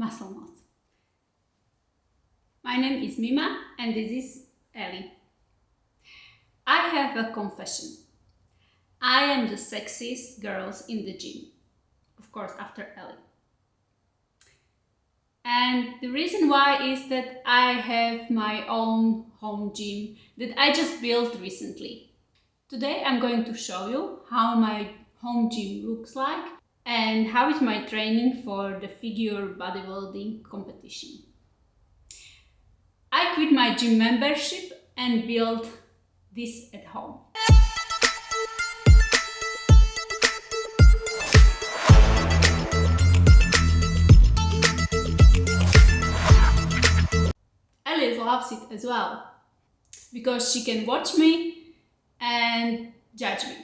muscle mass. My name is Mima and this is Ellie. I have a confession. I am the sexiest girls in the gym. Of course, after Ellie. And the reason why is that I have my own home gym that I just built recently. Today I'm going to show you how my home gym looks like and how is my training for the figure bodybuilding competition. I quit my gym membership and built this at home. Ellie loves it as well because she can watch me and judge me.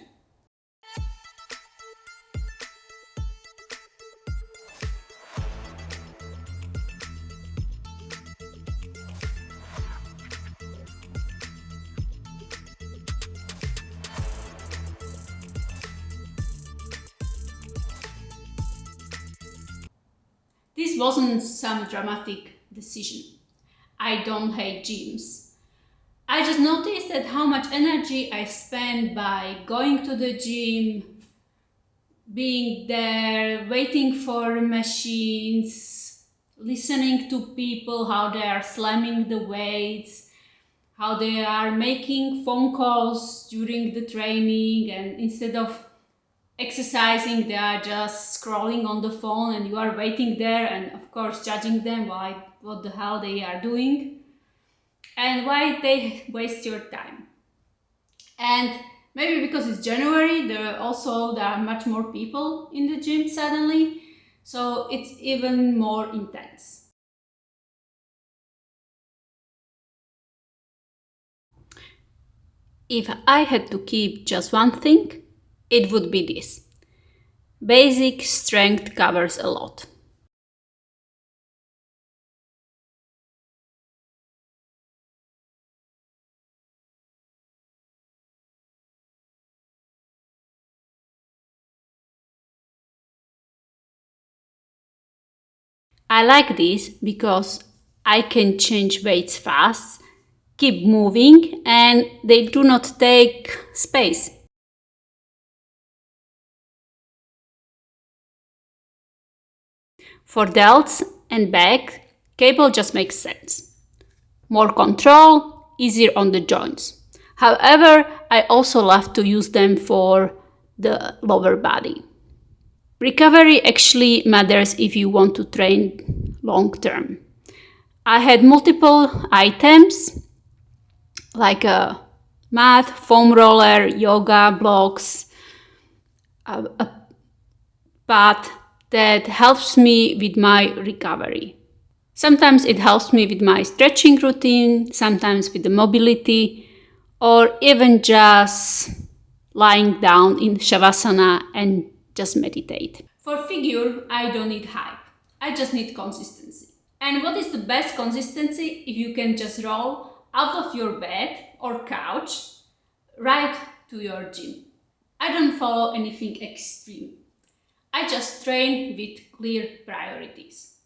This wasn't some dramatic decision. I don't hate gyms. I just noticed that how much energy I spend by going to the gym, being there, waiting for machines, listening to people, how they are slamming the weights, how they are making phone calls during the training, and instead of exercising they are just scrolling on the phone and you are waiting there and of course judging them why what the hell they are doing and why they waste your time. And maybe because it's January there are much more people in the gym suddenly, so it's even more intense. If I had to keep just one thing, it would be this. Basic strength covers a lot. I like this because I can change weights fast, keep moving, and they do not take space. For delts and back, cable just makes sense. More control, easier on the joints. However, I also love to use them for the lower body. Recovery actually matters if you want to train long term. I had multiple items like a mat, foam roller, yoga blocks, a pad that helps me with my recovery. Sometimes it helps me with my stretching routine, sometimes with the mobility, or even just lying down in Shavasana and just meditate. For figure, I don't need hype. I just need consistency. And what is the best consistency if you can just roll out of your bed or couch right to your gym? I don't follow anything extreme. I just train with clear priorities.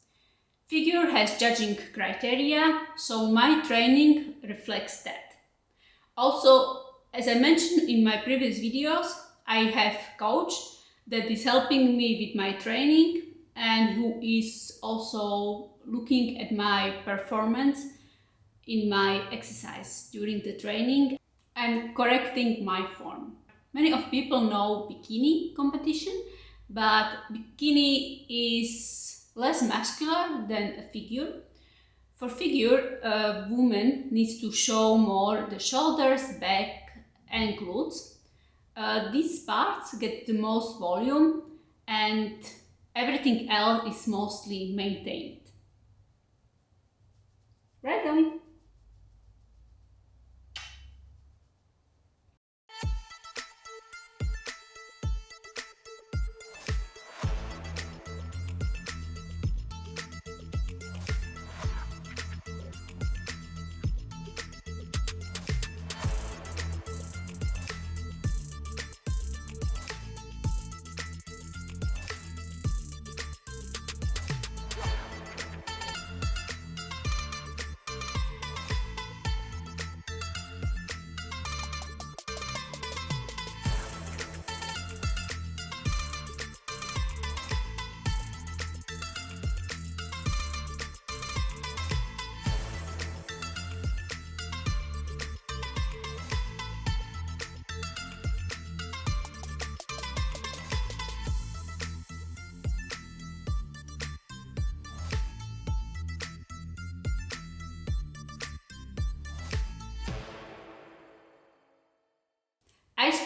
Figure has judging criteria, so my training reflects that. Also, as I mentioned in my previous videos, I have a coach that is helping me with my training and who is also looking at my performance in my exercise during the training and correcting my form. Many of people know bikini competition, but bikini is less muscular than a figure. For figure, a woman needs to show more the shoulders, back and glutes. These parts get the most volume and everything else is mostly maintained. Right, Ellie?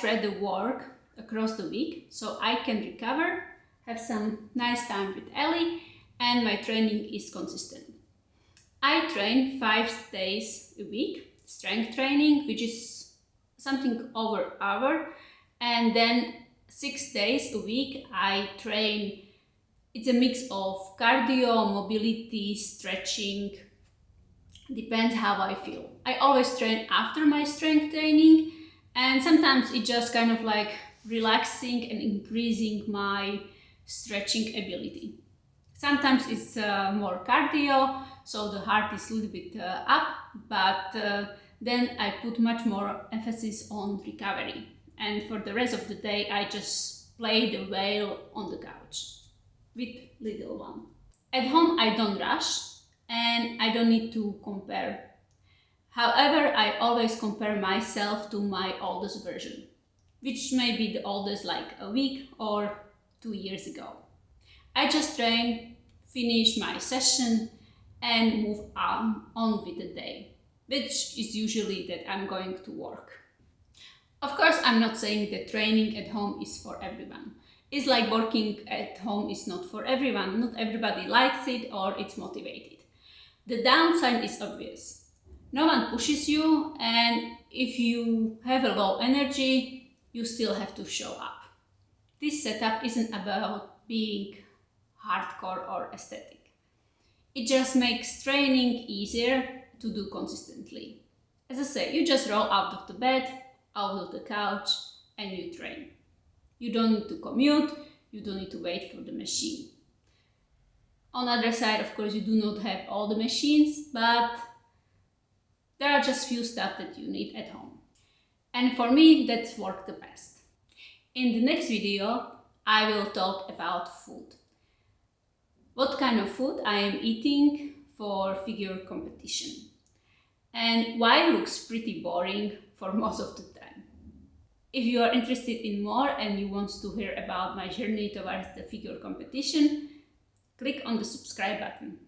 spread the work across the week so I can recover, have some nice time with Ellie, and my training is consistent. I train 5 days a week, strength training, which is something over an hour, and then 6 days a week I train. It's a mix of cardio, mobility, stretching, depends how I feel. I always train after my strength training, and sometimes it's just kind of like relaxing and increasing my stretching ability. Sometimes it's more cardio, so the heart is a little bit up, but then I put much more emphasis on recovery. And for the rest of the day, I just play the whale on the couch with little one. At home, I don't rush and I don't need to compare. However, I always compare myself to my oldest version, which may be the oldest like a week or 2 years ago. I just train, finish my session, and move on with the day, which is usually that I'm going to work. Of course, I'm not saying that training at home is for everyone. It's like working at home is not for everyone. Not everybody likes it or it's motivated. The downside is obvious. No one pushes you, and if you have a low energy, you still have to show up. This setup isn't about being hardcore or aesthetic. It just makes training easier to do consistently. As I say, you just roll out of the bed, out of the couch, and you train. You don't need to commute, you don't need to wait for the machine. On the other side, of course, you do not have all the machines, but there are just few stuff that you need at home. And for me, that's worked the best. In the next video, I will talk about food. What kind of food I am eating for figure competition. And why it looks pretty boring for most of the time. If you are interested in more and you want to hear about my journey towards the figure competition, click on the subscribe button.